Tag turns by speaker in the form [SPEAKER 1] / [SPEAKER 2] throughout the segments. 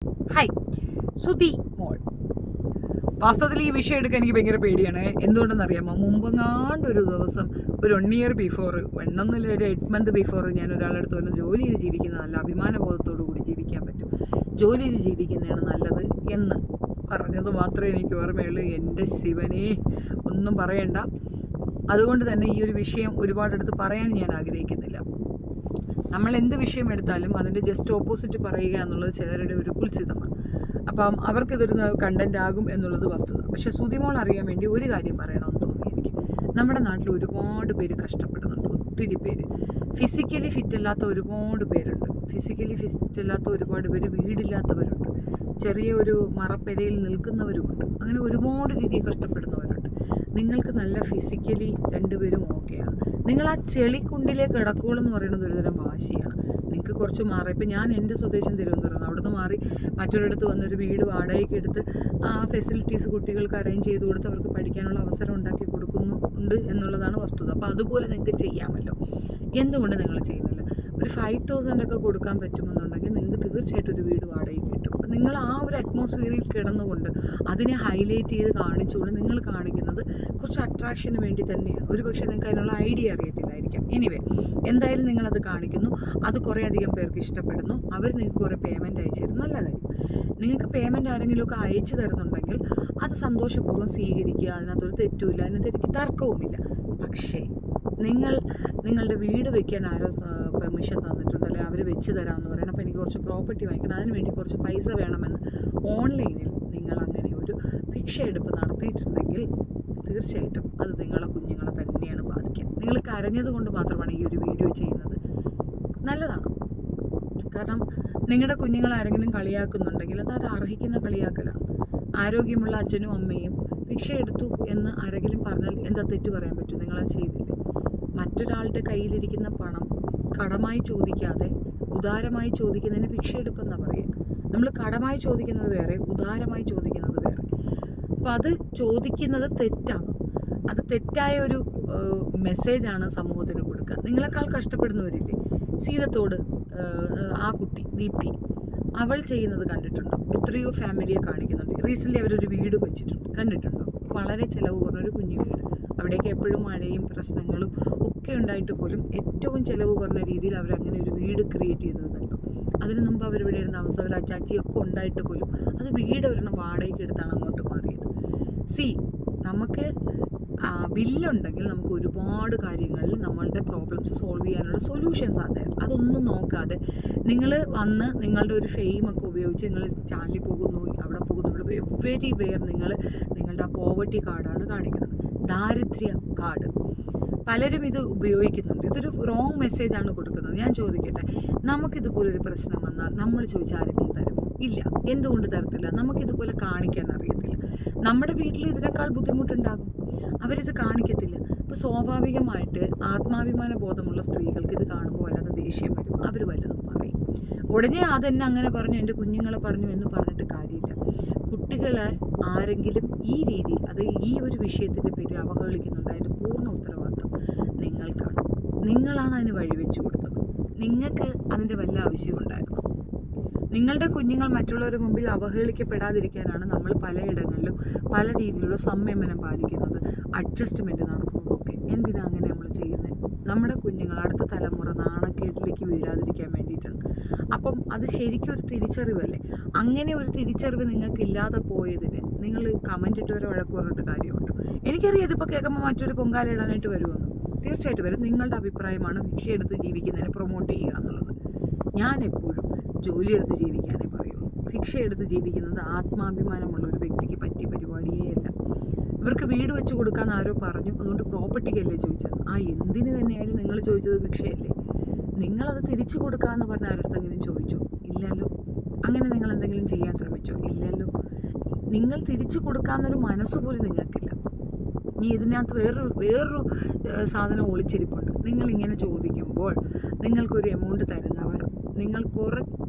[SPEAKER 1] Hi, Sudhi മോൾ. വാസ്തവത്തിൽ ഈ വിഷയം എടുക്കാൻ എനിക്ക് ഭയങ്കര പേടിയാണ്. എന്തുകൊണ്ടെന്നറിയാമോ? മുമ്പെങ്ങാണ്ടൊരു ദിവസം ഒരു 1 year ബിഫോർ, ഒരു 8 month ബിഫോർ ഞാൻ ഒരാളുടെ അടുത്ത് പറഞ്ഞു, ജോലി ചെയ്ത് ജീവിക്കുന്ന നല്ല അഭിമാനബോധത്തോടു കൂടി ജീവിക്കാൻ പറ്റും, ജോലി ചെയ്ത് ജീവിക്കുന്നതാണ് നല്ലത് എന്ന് പറഞ്ഞത് മാത്രമേ എനിക്ക് ഓർമ്മയുള്ളൂ. എൻ്റെ ശിവനെ, ഒന്നും പറയണ്ട. അതുകൊണ്ട് തന്നെ ഈ ഒരു വിഷയം ഒരുപാടെടുത്ത് പറയാൻ ഞാൻ ആഗ്രഹിക്കുന്നില്ല. നമ്മൾ എന്ത് വിഷയം എടുത്താലും അതിൻ്റെ ജസ്റ്റ് ഓപ്പോസിറ്റ് പറയുക എന്നുള്ളത് ചിലരുടെ ഒരു കുൽസിതമാണ്. അപ്പം അവർക്കിതൊരു കണ്ടന്റ് ആകും എന്നുള്ളത് വസ്തുത. പക്ഷേ സുധിമോൾ അറിയാൻ വേണ്ടി ഒരു കാര്യം പറയണമെന്ന് തോന്നി എനിക്ക്. നമ്മുടെ നാട്ടിൽ ഒരുപാട് പേര് കഷ്ടപ്പെടുന്നുണ്ട്, ഒത്തിരി പേര്. ഫിസിക്കലി ഫിറ്റ് അല്ലാത്ത ഒരുപാട് പേരുണ്ട്. ഫിസിക്കലി ഫിറ്റ് അല്ലാത്ത ഒരുപാട് പേര് വീടില്ലാത്തവരുണ്ട്, ചെറിയ ഒരു മറപ്പെരയിൽ നിൽക്കുന്നവരുമുണ്ട്. അങ്ങനെ ഒരുപാട് രീതിയിൽ കഷ്ടപ്പെടുന്നവരുണ്ട്. നിങ്ങൾക്ക് നല്ല ഫിസിക്കലി രണ്ടുപേരും ഓക്കെയാണ്. നിങ്ങൾ ആ ചെളിക്കുണ്ടിലേക്ക് കിടക്കുള്ളൂ എന്ന് പറയുന്നത് ഒരുതരം വാശിയാണ്. നിങ്ങൾക്ക് കുറച്ച് മാറി. ഇപ്പം ഞാൻ എൻ്റെ സ്വദേശം തിരുവനന്തപുരം, അവിടുന്ന് മാറി മറ്റൊരിടത്ത് വന്നൊരു വീട് വാടകയ്ക്ക് എടുത്ത് ആ ഫെസിലിറ്റീസ് കുട്ടികൾക്ക് അറേഞ്ച് ചെയ്ത് കൊടുത്ത് അവർക്ക് പഠിക്കാനുള്ള അവസരം ഉണ്ടാക്കി കൊടുക്കുന്നുണ്ട് എന്നുള്ളതാണ് വസ്തുത. അപ്പോൾ അതുപോലെ നിങ്ങൾക്ക് ചെയ്യാമല്ലോ. എന്തുകൊണ്ട് നിങ്ങൾ ചെയ്യുന്നില്ല? ഒരു 5,000 ഒക്കെ കൊടുക്കാൻ പറ്റുമെന്നുണ്ടെങ്കിൽ നിങ്ങൾക്ക് തീർച്ചയായിട്ടും ഒരു വീട് വാടകയ്ക്ക് കിട്ടും. അപ്പം നിങ്ങൾ ആ ഒരു അറ്റ്മോസ്ഫിയറിൽ കിടന്നുകൊണ്ട് അതിനെ ഹൈലൈറ്റ് ചെയ്ത് കാണിച്ചുകൊണ്ട് നിങ്ങൾ കാണിക്കുന്നത് കുറച്ച് അട്രാക്ഷന് വേണ്ടി തന്നെയാണ്. ഒരു പക്ഷേ നിങ്ങൾക്ക് അതിനുള്ള ഐഡിയ അറിയത്തില്ലായിരിക്കാം. എനിവേ, എന്തായാലും നിങ്ങളത് കാണിക്കുന്നു, അത് കുറേ അധികം പേർക്ക് ഇഷ്ടപ്പെടുന്നു, അവർ നിങ്ങൾക്ക് കുറേ പേയ്മെൻറ്റ് അയച്ചു തരും. നല്ല കാര്യം. നിങ്ങൾക്ക് പേയ്മെൻറ്റ് ആരെങ്കിലുമൊക്കെ അയച്ചു തരുന്നുണ്ടെങ്കിൽ അത് സന്തോഷപൂർവ്വം സ്വീകരിക്കുക. അതിനകത്തൊരു തെറ്റുമില്ല, അതിനകത്ത് എനിക്ക് തർക്കവുമില്ല. പക്ഷേ നിങ്ങളുടെ വീട് വെക്കാൻ ആരോ പെർമിഷൻ തന്നിട്ടുണ്ട്, അല്ലെങ്കിൽ അവർ വെച്ച് തരാമെന്ന് പറയണം. അപ്പോൾ എനിക്ക് കുറച്ച് പ്രോപ്പർട്ടി വാങ്ങിക്കണം, അതിന് വേണ്ടി കുറച്ച് പൈസ വേണമെന്ന് ഓൺലൈനിൽ നിങ്ങൾ അങ്ങനെ ഒരു ഭിക്ഷയെടുപ്പ് നടത്തിയിട്ടുണ്ടെങ്കിൽ തീർച്ചയായിട്ടും അത് നിങ്ങളെ കുഞ്ഞുങ്ങളെ തന്നെയാണ് ബാധിക്കുക. നിങ്ങൾ കരഞ്ഞത് കൊണ്ട് മാത്രമാണ് ഈ ഒരു വീഡിയോ ചെയ്യുന്നത്. നല്ലതാണ്. കാരണം നിങ്ങളുടെ കുഞ്ഞുങ്ങൾ ആരെങ്കിലും കളിയാക്കുന്നുണ്ടെങ്കിൽ അത് അർഹിക്കുന്ന കളിയാക്കലാണ്. ആരോഗ്യമുള്ള അച്ഛനും അമ്മയും ഭിക്ഷ എടുത്തു എന്ന് ആരെങ്കിലും പറഞ്ഞാൽ എന്താ തെറ്റ് പറയാൻ പറ്റും? നിങ്ങളത് ചെയ്തില്ലേ? മറ്റൊരാളുടെ കയ്യിലിരിക്കുന്ന പണം കടമായി ചോദിക്കാതെ ഉദാരമായി ചോദിക്കുന്നതിന് ഭിക്ഷ എടുപ്പെന്നാണ് പറയുക. നമ്മൾ കടമായി ചോദിക്കുന്നത് വേറെ, ഉദാരമായി ചോദിക്കുന്നത് വേറെ. അപ്പം അത് ചോദിക്കുന്നത് തെറ്റാണ്. അത് തെറ്റായ ഒരു മെസ്സേജാണ് സമൂഹത്തിന് കൊടുക്കുക. നിങ്ങളെക്കാൾ കഷ്ടപ്പെടുന്നവരില്ലേ? സീതത്തോട് ആ കുട്ടി ദീപ്തി, അവൾ ചെയ്യുന്നത് കണ്ടിട്ടുണ്ടോ? എത്രയോ ഫാമിലിയെ കാണിക്കുന്നുണ്ട്. റീസെൻ്റ്ലി അവരൊരു വീട് വെച്ചിട്ടുണ്ട്, കണ്ടിട്ടുണ്ടോ? വളരെ ചിലവ് കുറഞ്ഞൊരു കുഞ്ഞു വീട്. അവിടേക്ക് എപ്പോഴും മഴയും പ്രശ്നങ്ങളും ഒക്കെ ഉണ്ടായിട്ട് പോലും ഏറ്റവും ചിലവ് കുറഞ്ഞ രീതിയിൽ അവരങ്ങനെ ഒരു വീട് ക്രിയേറ്റ് ചെയ്തത് കണ്ടു. അതിനു മുമ്പ് അവരിവിടെ ഇരുന്ന അവസ്ഥ, അവർ അച്ചാച്ചിയൊക്കെ ഉണ്ടായിട്ട് പോലും അത് വീട് ഒരെണ്ണം വാടകയ്ക്ക് എടുത്താണ് അങ്ങോട്ട് മാറിയത്. നമുക്ക് ബില്ലുണ്ടെങ്കിൽ നമുക്ക് ഒരുപാട് കാര്യങ്ങളിൽ നമ്മളുടെ പ്രോബ്ലംസ് സോൾവ് ചെയ്യാനുള്ള സൊല്യൂഷൻസ് ആണ്. അതൊന്നും നോക്കാതെ നിങ്ങൾ വന്ന് നിങ്ങളുടെ ഒരു ഫെയിമൊക്കെ ഉപയോഗിച്ച് നിങ്ങൾ ചാനലിൽ പോകുന്നു, അവിടെ പോകുന്നു, ഇവിടെ വെരി വെയർ നിങ്ങളുടെ ആ പോവർട്ടി കാർഡാണ് കാണിക്കുന്നത്, ദാരിദ്ര്യ കാർഡ്. പലരും ഇത് ഉപയോഗിക്കുന്നുണ്ട്. ഇതൊരു റോങ് മെസ്സേജാണ് കൊടുക്കുന്നത്. ഞാൻ ചോദിക്കട്ടെ, നമുക്കിതുപോലൊരു പ്രശ്നം വന്നാൽ നമ്മൾ ചോദിച്ചാൽ ആരെങ്കിലും തരുമോ? ഇല്ല. എന്തുകൊണ്ട് തരത്തില്ല? നമുക്കിതുപോലെ കാണിക്കാൻ അറിയത്തില്ല. നമ്മുടെ വീട്ടിൽ ഇതിനേക്കാൾ ബുദ്ധിമുട്ടുണ്ടാകും, അവരിത് കാണിക്കത്തില്ല. അപ്പോൾ സ്വാഭാവികമായിട്ട് ആത്മാഭിമാന ബോധമുള്ള സ്ത്രീകൾക്ക് ഇത് കാണുമ്പോൾ വല്ലാതെ ദേഷ്യം വരും. അവർ വല്ലതും പറയും. ഉടനെ അതെന്നെ അങ്ങനെ പറഞ്ഞു, എൻ്റെ കുഞ്ഞുങ്ങളെ പറഞ്ഞു എന്ന് പറഞ്ഞിട്ട് കാര്യമില്ല. കുട്ടികളെ ആരെങ്കിലും ഈ രീതിയിൽ, അത് ഈ ഒരു വിഷയത്തിൻ്റെ പേരിൽ അവഹേളിക്കുന്നുണ്ട്, അതിൻ്റെ പൂർണ്ണ ഉത്തരവാദിത്വം നിങ്ങൾക്കാണ്. നിങ്ങളാണ് അതിന് വഴിവെച്ചു കൊടുത്തത്. നിങ്ങൾക്ക് അതിൻ്റെ വല്ല ആവശ്യമുണ്ടായിരുന്നു? നിങ്ങളുടെ കുഞ്ഞുങ്ങൾ മറ്റുള്ളവരുടെ മുമ്പിൽ അവഹേളിക്കപ്പെടാതിരിക്കാനാണ് നമ്മൾ പലയിടങ്ങളിലും പല രീതിയിലുള്ള സംയമനം പാലിക്കുന്നത്, അഡ്ജസ്റ്റ്മെൻറ്റ് നടത്തുന്നതൊക്കെ. എന്തിനാ അങ്ങനെ നമ്മൾ ചെയ്യുന്നത്? നമ്മുടെ കുഞ്ഞുങ്ങൾ, അടുത്ത തലമുറ നാണക്കേട്ടിലേക്ക് വീഴാതിരിക്കാൻ വേണ്ടിയിട്ടാണ്. അപ്പം അത് ശരിക്കും ഒരു തിരിച്ചറിവല്ലേ? അങ്ങനെ ഒരു തിരിച്ചറിവ് നിങ്ങൾക്ക് ഇല്ലാതെ പോയതിന് നിങ്ങൾ കമൻ്റ് ഇട്ട് വരെ വഴക്ക് പറഞ്ഞിട്ട് കാര്യമുണ്ട്. എനിക്കറിയാം ഇതിപ്പോൾ കേൾക്കുമ്പോൾ മറ്റൊരു പൊങ്കാല ഇടാനായിട്ട് വരുമെന്ന്. തീർച്ചയായിട്ടും വരും. നിങ്ങളുടെ അഭിപ്രായമാണ് ഭിക്ഷയെടുത്ത് ജീവിക്കുന്നതിനെ പ്രൊമോട്ട് ചെയ്യുക എന്നുള്ളത്. ഞാൻ എപ്പോഴും ജോലിയെടുത്ത് ജീവിക്കാനേ പറയുള്ളൂ. ഭിക്ഷയെടുത്ത് ജീവിക്കുന്നത് ആത്മാഭിമാനമുള്ള ഒരു വ്യക്തിക്ക് പറ്റിയ പരിപാടിയേ അല്ല. ഇവർക്ക് വീട് വെച്ച് കൊടുക്കാമെന്ന് ആരോ പറഞ്ഞു, അതുകൊണ്ട് പ്രോപ്പർട്ടിക്കല്ലേ ചോദിച്ചത്? എന്തിന് തന്നെയായാലും നിങ്ങൾ ചോദിച്ചത് ഭിക്ഷയല്ലേ? നിങ്ങളത് തിരിച്ചു കൊടുക്കാമെന്ന് പറഞ്ഞ ആരടുത്തെങ്കിലും ചോദിച്ചോ? ഇല്ലല്ലോ. അങ്ങനെ നിങ്ങൾ എന്തെങ്കിലും ചെയ്യാൻ ശ്രമിച്ചോ? ഇല്ലല്ലോ. നിങ്ങൾ തിരിച്ചു കൊടുക്കാമെന്നൊരു മനസ്സുപോലും നിങ്ങൾക്കില്ല. ഇനി ഇതിനകത്ത് വേറൊരു സാധനം ഒളിച്ചിരിപ്പുണ്ട്. നിങ്ങളിങ്ങനെ ചോദിക്കുമ്പോൾ നിങ്ങൾക്കൊരു എമൗണ്ട് തരുന്നവർ നിങ്ങൾ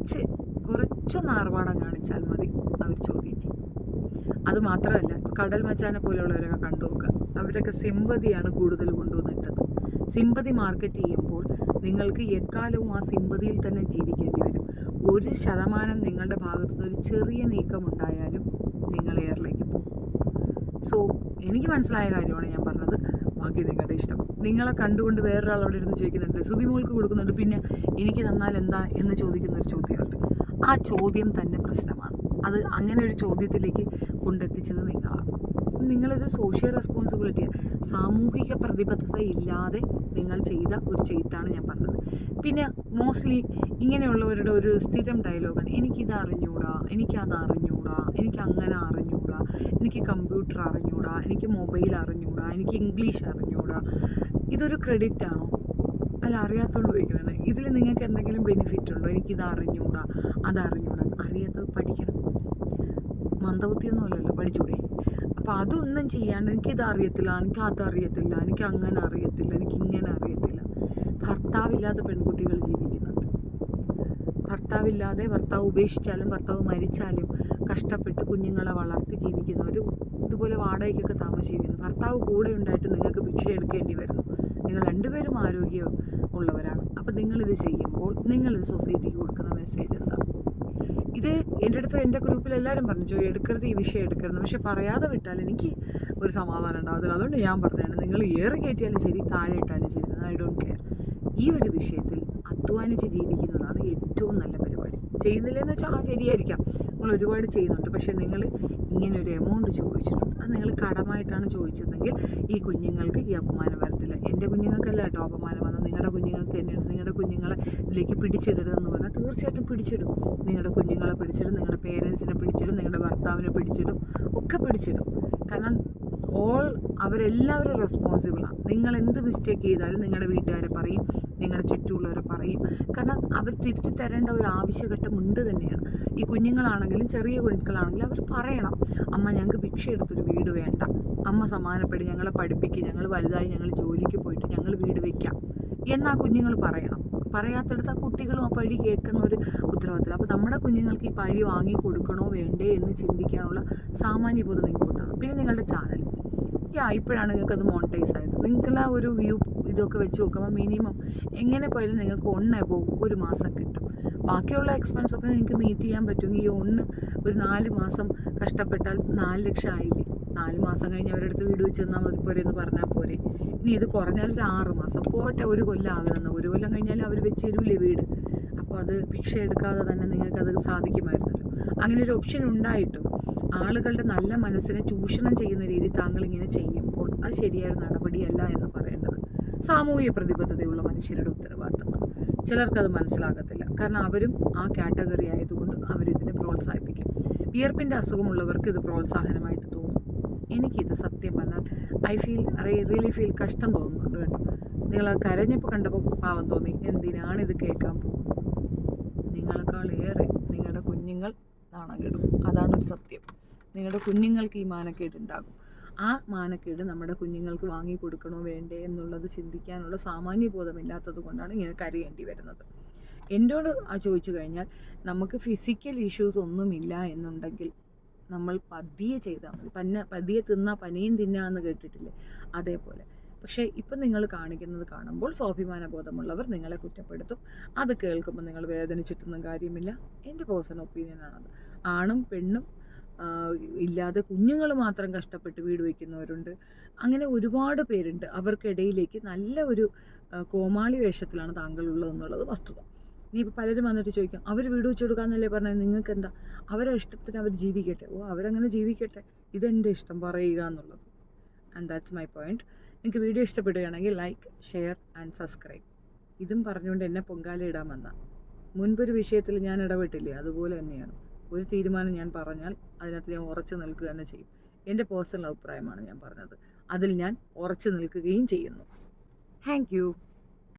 [SPEAKER 1] കുറച്ചൊന്ന് ആർഭാടം കാണിച്ചാൽ മതി, അവർ ചോദ്യം ചെയ്യും. അതുമാത്രമല്ല, ഇപ്പോൾ കടൽ മച്ചാനെ പോലെയുള്ളവരൊക്കെ കണ്ടു നോക്കുക, അവരൊക്കെ സിമ്പതിയാണ് കൂടുതൽ കൊണ്ടുവന്നിട്ടത്. സിമ്പതി മാർക്കറ്റ് ചെയ്യുമ്പോൾ നിങ്ങൾക്ക് എക്കാലവും ആ സിമ്പതിയിൽ തന്നെ ജീവിക്കേണ്ടി വരും. 1% നിങ്ങളുടെ ഭാഗത്തുനിന്ന് ഒരു ചെറിയ നീക്കമുണ്ടായാലും നിങ്ങൾ എയറിലേക്ക് പോകും. സോ എനിക്ക് മനസ്സിലായ കാര്യമാണ് ഞാൻ പറഞ്ഞത്. ബാക്കി നിങ്ങളുടെ ഇഷ്ടം. നിങ്ങളെ കണ്ടുകൊണ്ട് വേറൊരാൾ അവിടെ ഇരുന്ന് ചോദിക്കുന്നുണ്ട്, സുതിമോൾക്ക് കൊടുക്കുന്നുണ്ട്, പിന്നെ എനിക്ക് തന്നാൽ എന്താ എന്ന് ചോദിക്കുന്നൊരു ചോദ്യമുണ്ട്. ആ ചോദ്യം തന്നെ പ്രശ്നമാണ്. അത് അങ്ങനെ ഒരു ചോദ്യത്തിലേക്ക് കൊണ്ടെത്തിച്ചത് നിങ്ങളാണ്. നിങ്ങളൊരു സോഷ്യൽ റെസ്പോൺസിബിലിറ്റി, സാമൂഹിക പ്രതിബദ്ധത ഇല്ലാതെ നിങ്ങൾ ചെയ്ത ഒരു ചെയ്ത്താണ് ഞാൻ പറഞ്ഞത്. പിന്നെ മോസ്റ്റ്ലി ഇങ്ങനെയുള്ളവരുടെ ഒരു സ്ഥിരം ഡയലോഗാണ്, എനിക്കിത് അറിഞ്ഞൂടാ, എനിക്കത് അറിഞ്ഞൂടാ, എനിക്ക് അങ്ങനെ അറിഞ്ഞൂടാ, എനിക്ക് കമ്പ്യൂട്ടർ അറിഞ്ഞൂടാ, എനിക്ക് മൊബൈൽ അറിഞ്ഞൂടാ, എനിക്ക് ഇംഗ്ലീഷ് അറിഞ്ഞൂടാ. ഇതൊരു ക്രെഡിറ്റ് ആണോ? അല്ല, അറിയാത്തതുകൊണ്ട് ചോദിക്കുന്നതാണ്. ഇതിൽ നിങ്ങൾക്ക് എന്തെങ്കിലും ബെനിഫിറ്റ് ഉണ്ടോ? എനിക്കിത് അറിഞ്ഞൂടാ, അതറിഞ്ഞൂടാ. അറിയാത്തത് പഠിക്കണം. മന്ദബുദ്ധിയൊന്നും അല്ലല്ലോ, പഠിച്ചൂടെ? അപ്പോൾ അതൊന്നും ചെയ്യാണ്ട് എനിക്കിത് അറിയത്തില്ല, എനിക്ക് അതറിയത്തില്ല, എനിക്ക് അങ്ങനെ അറിയത്തില്ല, എനിക്ക് ഇങ്ങനെ അറിയത്തില്ല. ഭർത്താവില്ലാതെ പെൺകുട്ടികൾ ജീവിക്കുന്നുണ്ട്. ഭർത്താവില്ലാതെ, ഭർത്താവ് ഉപേക്ഷിച്ചാലും ഭർത്താവ് മരിച്ചാലും കഷ്ടപ്പെട്ട് കുഞ്ഞുങ്ങളെ വളർത്തി ജീവിക്കുന്നവർ ഇതുപോലെ വാടകയ്ക്കൊക്കെ താമസിക്കുന്നു. ഭർത്താവ് കൂടെ ഉണ്ടായിട്ട് നിങ്ങൾക്ക് ഭിക്ഷ എടുക്കേണ്ടി വരുന്നു. നിങ്ങൾ രണ്ടുപേരും ആരോഗ്യം ഉള്ളവരാണ്. അപ്പോൾ നിങ്ങളിത് ചെയ്യുമ്പോൾ നിങ്ങളിത് സൊസൈറ്റിക്ക് കൊടുക്കുന്ന മെസ്സേജ് എന്താണ്? ഇത് എൻ്റെ അടുത്ത് എൻ്റെ ഗ്രൂപ്പിൽ എല്ലാവരും പറഞ്ഞു, എടുക്കരുത്, ഈ വിഷയം എടുക്കരുത്. പക്ഷെ പറയാതെ വിട്ടാൽ എനിക്ക് ഒരു സമാധാനം ഉണ്ടാകത്തില്ല. അതുകൊണ്ട് ഞാൻ പറഞ്ഞതാണ്, നിങ്ങൾ ഏറി കയറ്റിയാലും ശരി, താഴെ ഇട്ടാലും ശരി, ഐ ഡോണ്ട് കെയർ. ഈ ഒരു വിഷയത്തിൽ അധ്വാനിച്ച് ജീവിക്കുന്നതാണ് ഏറ്റവും നല്ല പരിപാടി. ചെയ്യുന്നില്ലെന്ന് വെച്ചാൽ ശരിയായിരിക്കാം, നിങ്ങൾ ഒരുപാട് ചെയ്യുന്നുണ്ട്, പക്ഷേ നിങ്ങൾ ഇങ്ങനെ ഒരു എമൗണ്ട് ചോദിച്ചിട്ടുണ്ട്. അത് നിങ്ങൾ കടമായിട്ടാണ് ചോദിച്ചതെങ്കിൽ ഈ കുഞ്ഞുങ്ങൾക്ക് ഈ അപമാനം വരത്തില്ല. എൻ്റെ കുഞ്ഞുങ്ങൾക്കല്ല കേട്ടോ അപമാനം വന്നത്, നിങ്ങളുടെ കുഞ്ഞുങ്ങൾക്ക് തന്നെയാണ്. നിങ്ങളുടെ കുഞ്ഞുങ്ങളെ ഇതിലേക്ക് പിടിച്ചിടരുതെന്ന് പറഞ്ഞാൽ തീർച്ചയായിട്ടും പിടിച്ചിടും. നിങ്ങളുടെ കുഞ്ഞുങ്ങളെ പിടിച്ചിടും, നിങ്ങളുടെ പേരൻസിനെ പിടിച്ചിടും, നിങ്ങളുടെ ഭർത്താവിനെ പിടിച്ചിടും, ഒക്കെ പിടിച്ചിടും. കാരണം അവരെല്ലാവരും റെസ്പോൺസിബിളാണ്. നിങ്ങൾ എന്ത് മിസ്റ്റേക്ക് ചെയ്താലും നിങ്ങളുടെ വീട്ടുകാരെ പറയും, നിങ്ങളുടെ ചുറ്റുമുള്ളവരെ പറയും. കാരണം അവർ തിരുത്തി തരേണ്ട ഒരു ആവശ്യഘട്ടം ഉണ്ട് തന്നെയാണ്. ഈ കുഞ്ഞുങ്ങളാണെങ്കിലും ചെറിയ കുഞ്ഞുങ്ങളാണെങ്കിലും അവർ പറയണം, അമ്മ ഞങ്ങൾക്ക് ഭിക്ഷ എടുത്തൊരു വീട് വേണ്ട, അമ്മ സമാനപ്പെട്ട് ഞങ്ങളെ പഠിപ്പിക്കുക, ഞങ്ങൾ വലുതായി ഞങ്ങൾ ജോലിക്ക് പോയിട്ട് ഞങ്ങൾ വീട് വയ്ക്കാം എന്നാ കുഞ്ഞുങ്ങൾ പറയണം. പറയാത്തടുത്ത് ആ കുട്ടികളും ആ പഴി കേൾക്കുന്ന ഒരു ഉത്തരവാദിത്തം. അപ്പോൾ നമ്മുടെ കുഞ്ഞുങ്ങൾക്ക് ഈ പഴി വാങ്ങി കൊടുക്കണോ വേണ്ടേ എന്ന് ചിന്തിക്കാനുള്ള സാമാന്യ ബോധം നിങ്ങൾക്കുണ്ടാകണം. പിന്നെ നിങ്ങളുടെ ചാനൽ ഇപ്പോഴാണ് നിങ്ങൾക്കത് മോണിറ്റൈസ് ആയത്. നിങ്ങളുടെ ഒരു വ്യൂ ഇതൊക്കെ വെച്ച് നോക്കുമ്പോൾ മിനിമം എങ്ങനെ പോയാലും നിങ്ങൾക്ക് 1 above ഒരു മാസം കിട്ടും. ബാക്കിയുള്ള എക്സ്പെൻസൊക്കെ നിങ്ങൾക്ക് മീറ്റ് ചെയ്യാൻ പറ്റുമെങ്കിൽ ഒരു 4 മാസം കഷ്ടപ്പെട്ടാൽ 4 ലക്ഷം ആയില്ലേ. 4 മാസം കഴിഞ്ഞ് അവരുടെ അടുത്ത് വീട് വെച്ച് തന്നാൽ മതി പോരെ എന്ന് പറഞ്ഞാൽ പോരെ. ഇനി ഇത് കുറഞ്ഞാൽ ഒരു 6 മാസം പോട്ടെ, 1 കൊല്ലം ആകുമെന്ന്. 1 കൊല്ലം കഴിഞ്ഞാൽ അവർ വെച്ച് തരൂലേ വീട്. അപ്പോൾ അത് ഭിക്ഷ എടുക്കാതെ തന്നെ നിങ്ങൾക്കത് സാധിക്കുമായിരുന്നല്ലോ. അങ്ങനെ ഒരു ഓപ്ഷൻ ഉണ്ടായിട്ടും ആളുകളുടെ നല്ല മനസ്സിനെ ചൂഷണം ചെയ്യുന്ന രീതി താങ്കൾ ഇങ്ങനെ ചെയ്യുമ്പോൾ അത് ശരിയായ നടപടിയല്ല എന്ന് പറയേണ്ടത് സാമൂഹിക പ്രതിബദ്ധതയുള്ള മനുഷ്യരുടെ ഉത്തരവാദിത്തമാണ്. ചിലർക്കത് മനസ്സിലാകത്തില്ല, കാരണം അവരും ആ കാറ്റഗറി ആയതുകൊണ്ട് അവരിതിനെ പ്രോത്സാഹിപ്പിക്കും. വിയർപ്പിൻ്റെ അസുഖമുള്ളവർക്ക് ഇത് പ്രോത്സാഹനമായിട്ട് തോന്നും. എനിക്കിത് സത്യം പറഞ്ഞാൽ റിയലി ഫീൽ കഷ്ടം തോന്നുന്നുണ്ട് കേട്ടോ. നിങ്ങൾ കരഞ്ഞപ്പോൾ കണ്ടപ്പോൾ പാവം തോന്നി, എന്തിനാണ് ഇത് കേൾക്കാൻ പോകുന്നത്. നിങ്ങളെക്കാളേറെ നിങ്ങളുടെ കുഞ്ഞുങ്ങൾ നാണം കെടും. അതാണൊരു സത്യം. നിങ്ങളുടെ കുഞ്ഞുങ്ങൾക്ക് ഈ മാനക്കേട് ഉണ്ടാകും. ആ മാനക്കേട് നമ്മുടെ കുഞ്ഞുങ്ങൾക്ക് വാങ്ങിക്കൊടുക്കണോ വേണ്ടേ എന്നുള്ളത് ചിന്തിക്കാനുള്ള സാമാന്യ ബോധമില്ലാത്തത് കൊണ്ടാണ് ഇങ്ങനെ കരയേണ്ടി വരുന്നത്. എന്നോട് ചോദിച്ചു കഴിഞ്ഞാൽ നമുക്ക് ഫിസിക്കൽ ഇഷ്യൂസ് ഒന്നുമില്ല എന്നുണ്ടെങ്കിൽ നമ്മൾ പതിയെ ചെയ്താൽ മതി. പതിയെ തിന്നാ പനിയും തിന്നാന്ന് കേട്ടിട്ടില്ലേ, അതേപോലെ. പക്ഷേ ഇപ്പം നിങ്ങൾ കാണിക്കുന്നത് കാണുമ്പോൾ സ്വാഭിമാന ബോധമുള്ളവർ നിങ്ങളെ കുറ്റപ്പെടുത്തും. അത് കേൾക്കുമ്പോൾ നിങ്ങൾ വേദനിച്ചിട്ടൊന്നും കാര്യമില്ല. എൻ്റെ പേഴ്സണൽ ഒപ്പീനിയനാണത്. ആണും പെണ്ണും ഇല്ലാതെ കുഞ്ഞുങ്ങൾ മാത്രം കഷ്ടപ്പെട്ട് വീട് വയ്ക്കുന്നവരുണ്ട്. അങ്ങനെ ഒരുപാട് പേരുണ്ട്. അവർക്കിടയിലേക്ക് നല്ല ഒരു കോമാളി വേഷത്തിലാണ് താങ്കളുള്ളതെന്നുള്ളത് വസ്തുത. ഇനിയിപ്പോൾ പലരും വന്നിട്ട് ചോദിക്കാം, അവർ വീട് വെച്ച് കൊടുക്കാമെന്നല്ലേ പറഞ്ഞത്, നിങ്ങൾക്ക് എന്താ? അവരുടെ ഇഷ്ടത്തിന് അവർ ജീവിക്കട്ടെ. അവരങ്ങനെ ജീവിക്കട്ടെ, ഇതെൻ്റെ ഇഷ്ടം പറയുക എന്നുള്ളത്. And that's my point. നിങ്ങൾക്ക് വീഡിയോ ഇഷ്ടപ്പെടുകയാണെങ്കിൽ ലൈക്ക്, ഷെയർ ആൻഡ് സബ്സ്ക്രൈബ്. ഇതും പറഞ്ഞുകൊണ്ട് എന്നെ പൊങ്കാല ഇടാൻ വന്ന മുൻപൊരു വിഷയത്തിൽ ഞാൻ ഇടപെട്ടില്ലേ, അതുപോലെ തന്നെയാണ്. ഒരു തീരുമാനം ഞാൻ പറഞ്ഞാൽ അതിനകത്ത് ഞാൻ ഉറച്ചു നിൽക്കുക തന്നെ ചെയ്യും. എൻ്റെ പേഴ്സണൽ അഭിപ്രായമാണ് ഞാൻ പറഞ്ഞത്. അതിൽ ഞാൻ ഉറച്ചു നിൽക്കുകയും ചെയ്യുന്നു. Thank you.